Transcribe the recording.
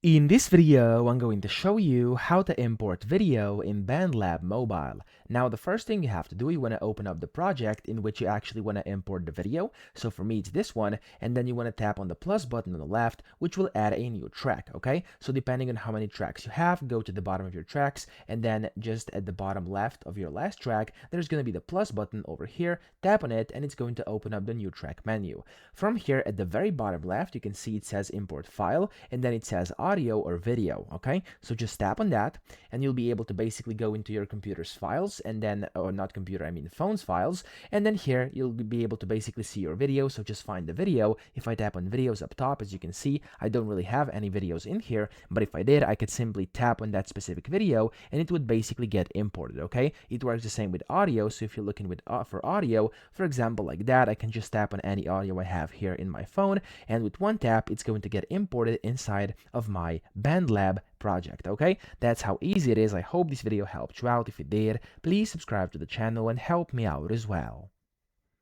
In this video, I'm going to show you how to import video in BandLab Mobile. Now, the first thing you have to do, you want to open up the project in which you actually want to import the video. So for me, it's this one, and then you want to tap on the plus button on the left, which will add a new track, okay? So depending on how many tracks you have, go to the bottom of your tracks, and then just at the bottom left of your last track, there's going to be the plus button over here. Tap on it, and it's going to open up the new track menu. From here, at the very bottom left, you can see it says import file, and then it says audio or video, okay? So just tap on that and you'll be able to basically go into your computer's files and then, or not computer, I mean phone's files, and then here you'll be able to basically see your video. So just find the video. If I tap on videos up top, as you can see, I don't really have any videos in here, but if I did, I could simply tap on that specific video and it would basically get imported, okay? It works the same with audio. So if you're looking for audio, for example, like that, I can just tap on any audio I have here in my phone, and with one tap, it's going to get imported inside of my BandLab project, okay? That's how easy it is. I hope this video helped you out. If it did, please subscribe to the channel and help me out as well.